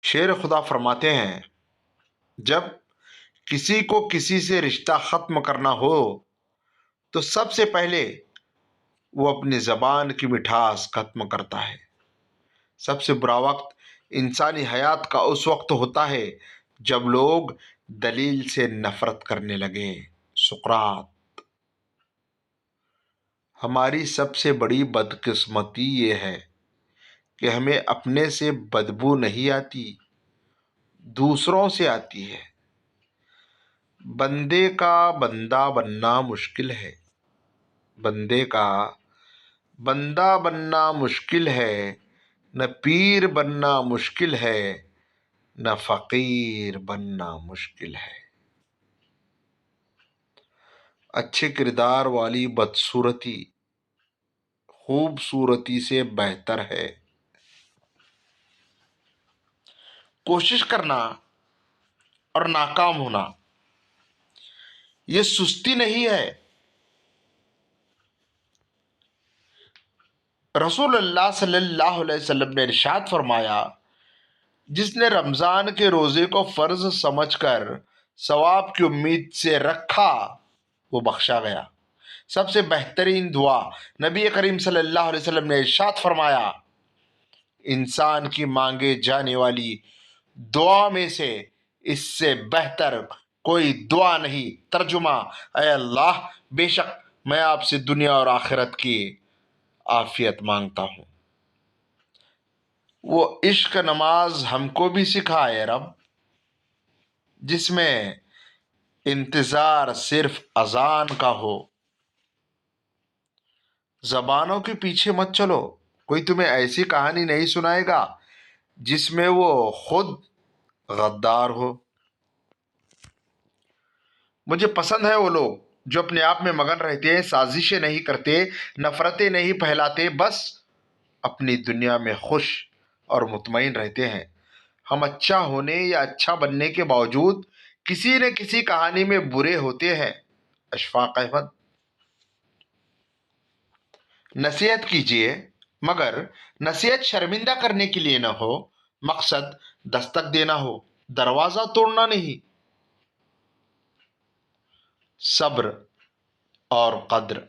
شیر خدا فرماتے ہیں، جب کسی کو کسی سے رشتہ ختم کرنا ہو تو سب سے پہلے وہ اپنی زبان کی مٹھاس ختم کرتا ہے۔ سب سے برا وقت انسانی حیات کا اس وقت ہوتا ہے جب لوگ دلیل سے نفرت کرنے لگے۔ سقراط: ہماری سب سے بڑی بدقسمتی یہ ہے کہ ہمیں اپنے سے بدبو نہیں آتی، دوسروں سے آتی ہے۔ بندے کا بندہ بننا مشکل ہے، بندے کا بندہ بننا مشکل ہے، نہ پیر بننا مشکل ہے، نہ فقیر بننا مشکل ہے۔ اچھے کردار والی بدصورتی خوبصورتی سے بہتر ہے۔ کوشش کرنا اور ناکام ہونا یہ سستی نہیں ہے۔ رسول اللہ صلی اللہ علیہ وسلم نے ارشاد فرمایا، جس نے رمضان کے روزے کو فرض سمجھ کر ثواب کی امید سے رکھا وہ بخشا گیا۔ سب سے بہترین دعا نبی کریم صلی اللہ علیہ وسلم نے ارشاد فرمایا، انسان کی مانگے جانے والی دعا میں سے اس سے بہتر کوئی دعا نہیں۔ ترجمہ: اے اللہ، بے شک میں آپ سے دنیا اور آخرت کی عافیت مانگتا ہوں۔ وہ عشق نماز ہم کو بھی سکھائے رب، جس میں انتظار صرف اذان کا ہو۔ زبانوں کے پیچھے مت چلو، کوئی تمہیں ایسی کہانی نہیں سنائے گا جس میں وہ خود غدار ہو۔ مجھے پسند ہے وہ لوگ جو اپنے آپ میں مگن رہتے ہیں، سازشیں نہیں کرتے، نفرتیں نہیں پھیلاتے، بس اپنی دنیا میں خوش اور مطمئن رہتے ہیں۔ ہم اچھا ہونے یا اچھا بننے کے باوجود کسی نہ کسی کہانی میں برے ہوتے ہیں۔ اشفاق احمد: نصیحت کیجیے مگر نصیحت شرمندہ کرنے کے لیے نہ ہو، مقصد دستک دینا ہو، دروازہ توڑنا نہیں۔ صبر اور قدر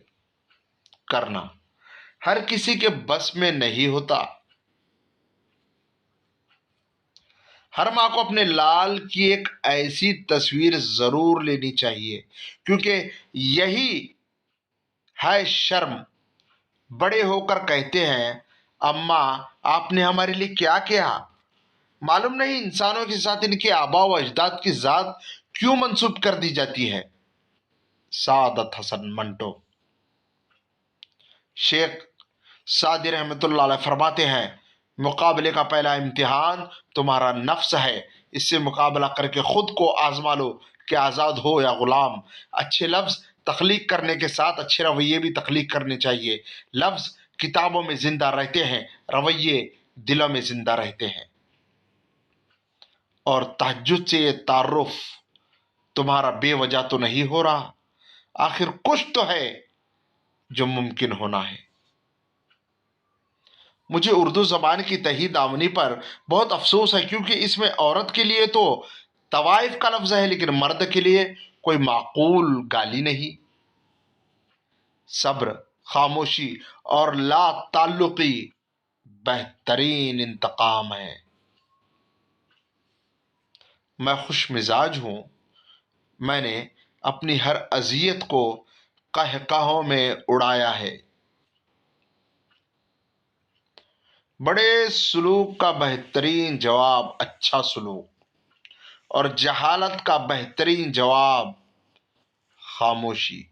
کرنا ہر کسی کے بس میں نہیں ہوتا۔ ہر ماں کو اپنے لال کی ایک ایسی تصویر ضرور لینی چاہیے، کیونکہ یہی ہے شرم۔ بڑے ہو کر کہتے ہیں، اماں آپ نے ہمارے لیے کیا کیا؟ معلوم نہیں انسانوں کے ساتھ ان کے آباء و اجداد کی ذات کیوں منسوب کر دی جاتی ہے۔ سعادت حسن منٹو: شیخ سعدی رحمۃ اللہ علیہ فرماتے ہیں، مقابلے کا پہلا امتحان تمہارا نفس ہے، اس سے مقابلہ کر کے خود کو آزما لو کہ آزاد ہو یا غلام۔ اچھے لفظ تخلیق کرنے کے ساتھ اچھے رویے بھی تخلیق کرنے چاہیے۔ لفظ کتابوں میں زندہ رہتے ہیں، رویے دلوں میں زندہ رہتے ہیں۔ اور تہجد سے یہ تعارف تمہارا بے وجہ تو نہیں ہو رہا، آخر کچھ تو ہے جو ممکن ہونا ہے۔ مجھے اردو زبان کی تہی دامنی پر بہت افسوس ہے، کیونکہ اس میں عورت کے لیے تو طوائف کا لفظ ہے لیکن مرد کے لیے کوئی معقول گالی نہیں۔ صبر، خاموشی اور لا تعلقی بہترین انتقام ہے۔ میں خوش مزاج ہوں، میں نے اپنی ہر اذیت کو قہقہوں میں اڑایا ہے۔ بڑے سلوک کا بہترین جواب اچھا سلوک، اور جہالت کا بہترین جواب خاموشی۔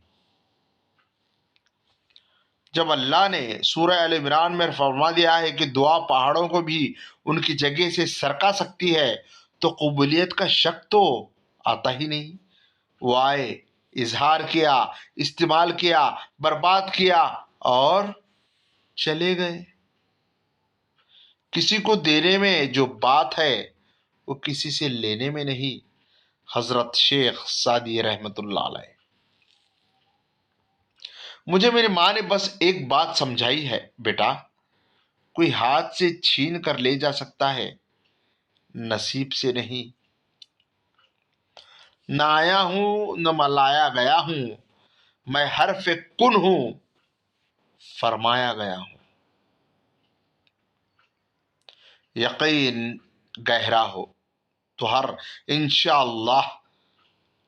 جب اللہ نے سورہ آل عمران میں فرما دیا ہے کہ دعا پہاڑوں کو بھی ان کی جگہ سے سرکا سکتی ہے، تو قبولیت کا شک تو آتا ہی نہیں۔ وہ آئے، اظہار کیا، استعمال کیا، برباد کیا اور چلے گئے۔ کسی کو دینے میں جو بات ہے وہ کسی سے لینے میں نہیں۔ حضرت شیخ سعدی رحمۃ اللہ علیہ۔ مجھے میری ماں نے بس ایک بات سمجھائی ہے، بیٹا، کوئی ہاتھ سے چھین کر لے جا سکتا ہے، نصیب سے نہیں، نہ آیا ہوں نہ ملایا گیا ہوں، میں حرف کن ہوں فرمایا گیا ہوں۔ یقین گہرا ہو تو ہر انشاءاللہ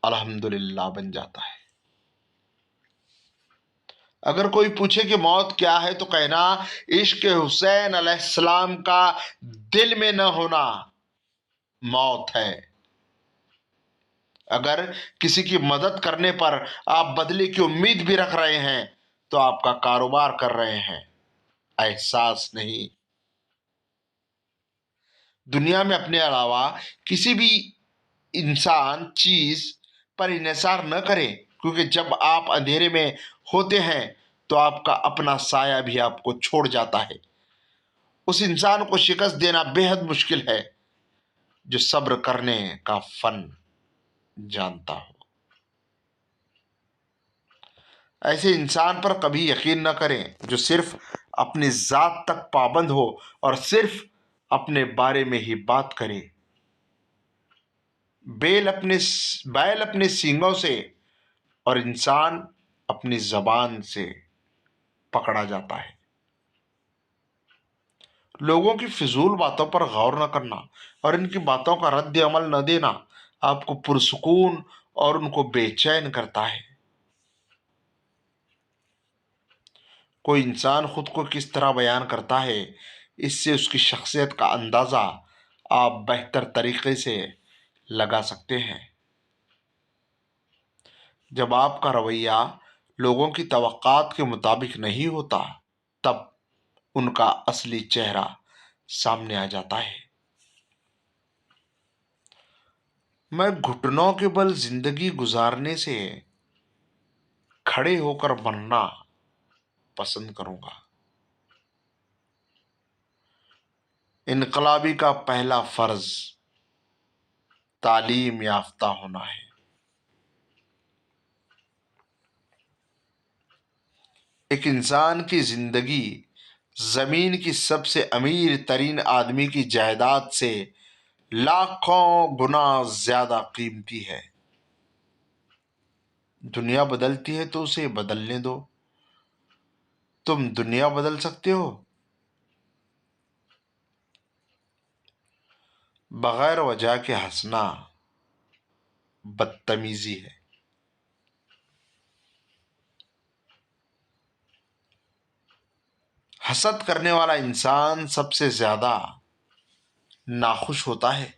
الحمدللہ بن جاتا ہے۔ اگر کوئی پوچھے کہ موت کیا ہے تو کہنا عشق حسین علیہ السلام کا دل میں نہ ہونا موت ہے۔ اگر کسی کی مدد کرنے پر آپ بدلے کی امید بھی رکھ رہے ہیں تو آپ کا کاروبار کر رہے ہیں، احساس نہیں۔ دنیا میں اپنے علاوہ کسی بھی انسان چیز پر انحصار نہ کریں، کیونکہ جب آپ اندھیرے میں ہوتے ہیں تو آپ کا اپنا سایہ بھی آپ کو چھوڑ جاتا ہے۔ اس انسان کو شکست دینا بے حد مشکل ہے جو صبر کرنے کا فن جانتا ہو۔ ایسے انسان پر کبھی یقین نہ کریں جو صرف اپنی ذات تک پابند ہو اور صرف اپنے بارے میں ہی بات کرے۔ بیل اپنے سینگوں سے اور انسان اپنی زبان سے پکڑا جاتا ہے۔ لوگوں کی فضول باتوں پر غور نہ کرنا اور ان کی باتوں کا رد عمل نہ دینا آپ کو پرسکون اور ان کو بے چین کرتا ہے۔ کوئی انسان خود کو کس طرح بیان کرتا ہے، اس سے اس کی شخصیت کا اندازہ آپ بہتر طریقے سے لگا سکتے ہیں۔ جب آپ کا رویہ لوگوں کی توقعات کے مطابق نہیں ہوتا تب ان کا اصلی چہرہ سامنے آ جاتا ہے۔ میں گھٹنوں کے بل زندگی گزارنے سے کھڑے ہو کر مرنا پسند کروں گا۔ انقلابی کا پہلا فرض تعلیم یافتہ ہونا ہے۔ ایک انسان کی زندگی زمین کی سب سے امیر ترین آدمی کی جائیداد سے لاکھوں گنا زیادہ قیمتی ہے۔ دنیا بدلتی ہے تو اسے بدلنے دو۔ تم دنیا بدل سکتے ہو؟ بغیر وجہ کے ہنسنا بدتمیزی ہے۔ حسد کرنے والا انسان سب سے زیادہ ناخوش ہوتا ہے۔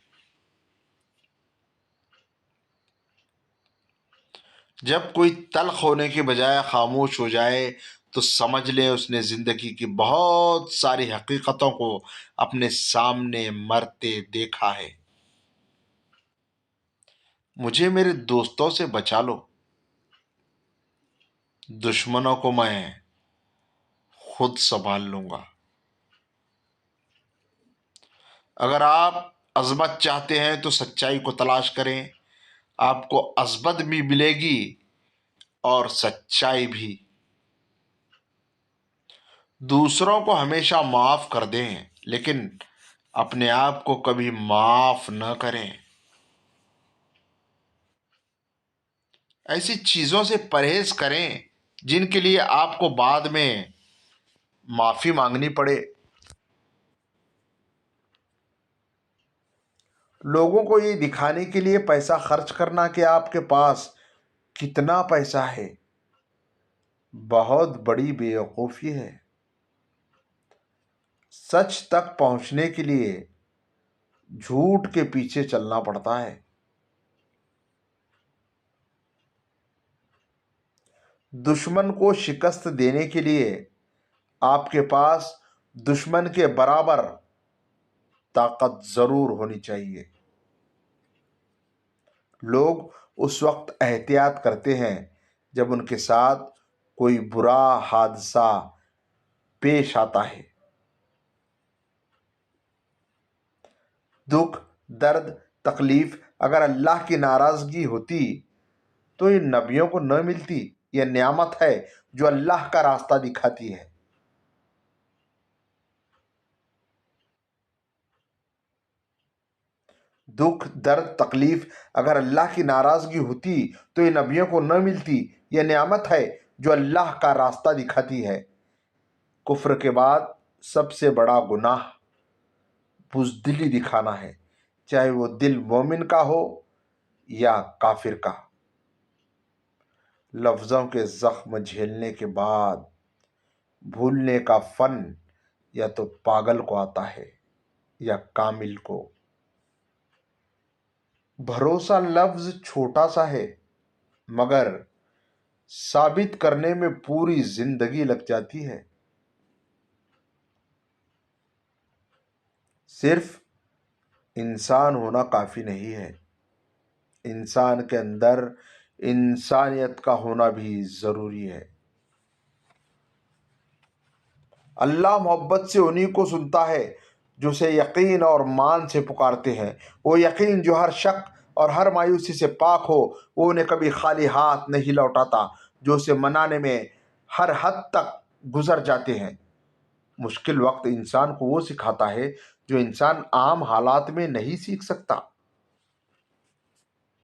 جب کوئی تلخ ہونے کے بجائے خاموش ہو جائے تو سمجھ لیں اس نے زندگی کی بہت ساری حقیقتوں کو اپنے سامنے مرتے دیکھا ہے۔ مجھے میرے دوستوں سے بچا لو، دشمنوں کو میں خود سنبھال لوں گا۔ اگر آپ عظمت چاہتے ہیں تو سچائی کو تلاش کریں، آپ کو عظمت بھی ملے گی اور سچائی بھی۔ دوسروں کو ہمیشہ معاف کر دیں لیکن اپنے آپ کو کبھی معاف نہ کریں۔ ایسی چیزوں سے پرہیز کریں جن کے لیے آپ کو بعد میں معافی مانگنی پڑے۔ لوگوں کو یہ دکھانے کے لیے پیسہ خرچ کرنا کہ آپ کے پاس کتنا پیسہ ہے بہت بڑی بیوقوفی ہے۔ سچ تک پہنچنے کے لیے جھوٹ کے پیچھے چلنا پڑتا ہے۔ دشمن کو شکست دینے کے لیے آپ کے پاس دشمن کے برابر طاقت ضرور ہونی چاہیے۔ لوگ اس وقت احتیاط کرتے ہیں جب ان کے ساتھ کوئی برا حادثہ پیش آتا ہے۔ دکھ، درد، تکلیف اگر اللہ کی ناراضگی ہوتی تو یہ نبیوں کو نہ ملتی۔ یہ نعمت ہے جو اللہ کا راستہ دکھاتی ہے۔ دکھ درد تکلیف اگر اللہ کی ناراضگی ہوتی تو یہ نبیوں کو نہ ملتی۔ یہ نعمت ہے جو اللہ کا راستہ دکھاتی ہے۔ کفر کے بعد سب سے بڑا گناہ بزدلی دکھانا ہے، چاہے وہ دل مومن کا ہو یا کافر کا۔ لفظوں کے زخم جھیلنے کے بعد بھولنے کا فن یا تو پاگل کو آتا ہے یا کامل کو۔ بھروسہ لفظ چھوٹا سا ہے مگر ثابت کرنے میں پوری زندگی لگ جاتی ہے۔ صرف انسان ہونا کافی نہیں ہے، انسان کے اندر انسانیت کا ہونا بھی ضروری ہے۔ اللہ محبت سے انہی کو سنتا ہے جو اسے یقین اور مان سے پکارتے ہیں۔ وہ یقین جو ہر شک اور ہر مایوسی سے پاک ہو، وہ انہیں کبھی خالی ہاتھ نہیں لوٹاتا، جو اسے منانے میں ہر حد تک گزر جاتے ہیں۔ مشکل وقت انسان کو وہ سکھاتا ہے جو انسان عام حالات میں نہیں سیکھ سکتا۔